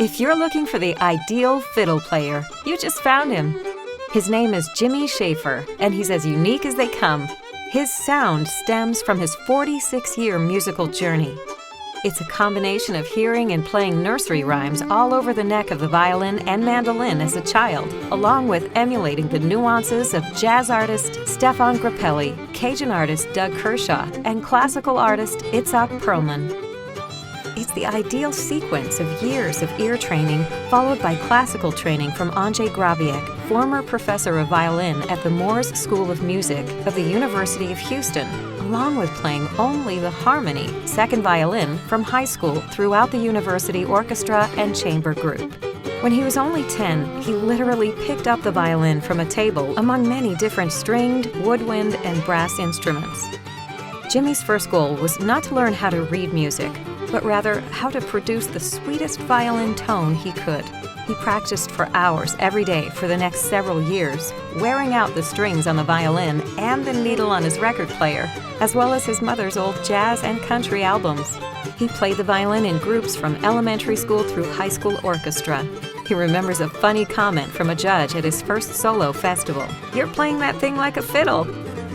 If you're looking for the ideal fiddle player, you just found him. His name is Jimmy Schafer, and he's as unique as they come. His sound stems from his 46-year musical journey. It's a combination of hearing and playing nursery rhymes all over the neck of the violin and mandolin as a child, along with emulating the nuances of jazz artist Stefan Grappelli, Cajun artist Doug Kershaw, and classical artist Itzhak Perlman. It's the ideal sequence of years of ear training, followed by classical training from Andrzej Grabiec, former professor of violin at the Moores School of Music of the University of Houston, along with playing only the harmony, second violin, from high school throughout the university orchestra and chamber group. When he was only 10, he literally picked up the violin from a table among many different stringed, woodwind, and brass instruments. Jimmy's first goal was not to learn how to read music, but rather how to produce the sweetest violin tone he could. He practiced for hours every day for the next several years, wearing out the strings on the violin and the needle on his record player, as well as his mother's old jazz and country albums. He played the violin in groups from elementary school through high school orchestra. He remembers a funny comment from a judge at his first solo festival. "You're playing that thing like a fiddle."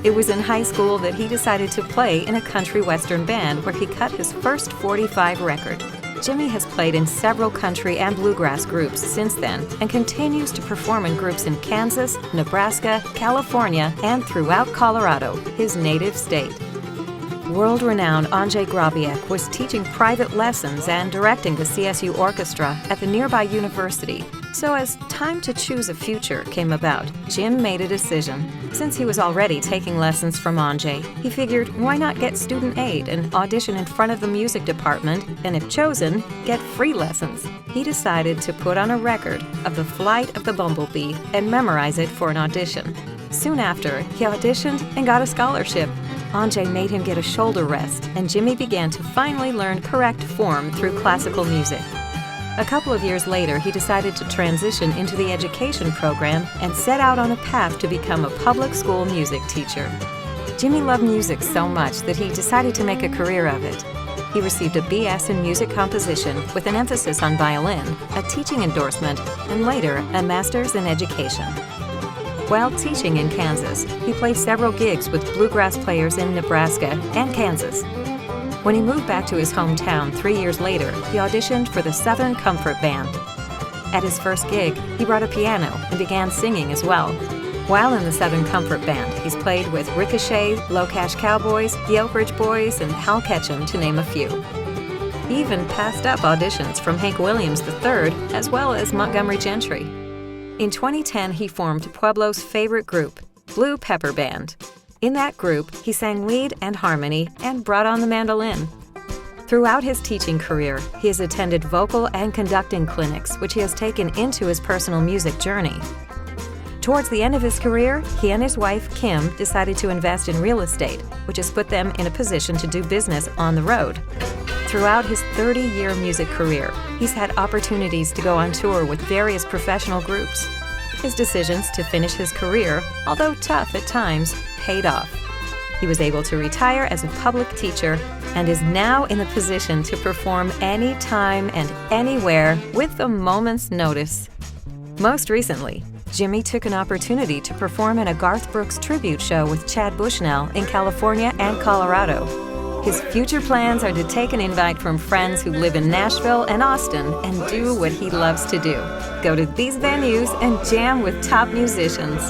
It was in high school that he decided to play in a country western band where he cut his first 45 record. Jimmy has played in several country and bluegrass groups since then and continues to perform in groups in Kansas, Nebraska, California, and throughout Colorado, his native state. World-renowned Andrzej Grabiec was teaching private lessons and directing the CSU Orchestra at the nearby university. So as time to choose a future came about, Jim made a decision. Since he was already taking lessons from Andrzej, he figured why not get student aid and audition in front of the music department, and if chosen, get free lessons. He decided to put on a record of the flight of the bumblebee and memorize it for an audition. Soon after, he auditioned and got a scholarship. Andrzej made him get a shoulder rest, and Jimmy began to finally learn correct form through classical music. A couple of years later, he decided to transition into the education program and set out on a path to become a public school music teacher. Jimmy loved music so much that he decided to make a career of it. He received a BS in music composition with an emphasis on violin, a teaching endorsement, and later a master's in education. While teaching in Kansas, he played several gigs with bluegrass players in Nebraska and Kansas. When he moved back to his hometown 3 years later, he auditioned for the Southern Comfort Band. At his first gig, he brought a piano and began singing as well. While in the Southern Comfort Band, he's played with Ricochet, Low Cash Cowboys, the Oak Ridge Boys, and Hal Ketchum, to name a few. He even passed up auditions from Hank Williams III, as well as Montgomery Gentry. In 2010, he formed Pueblo's favorite group, Blue Pepper Band. In that group, he sang lead and harmony and brought on the mandolin. Throughout his teaching career, he has attended vocal and conducting clinics, which he has taken into his personal music journey. Towards the end of his career, he and his wife, Kim, decided to invest in real estate, which has put them in a position to do business on the road. Throughout his 30-year music career, he's had opportunities to go on tour with various professional groups. His decisions to finish his career, although tough at times, paid off. He was able to retire as a public teacher and is now in a position to perform anytime and anywhere with a moment's notice. Most recently, Jimmy took an opportunity to perform in a Garth Brooks tribute show with Chad Bushnell in California and Colorado. His future plans are to take an invite from friends who live in Nashville and Austin and do what he loves to do: go to these venues and jam with top musicians.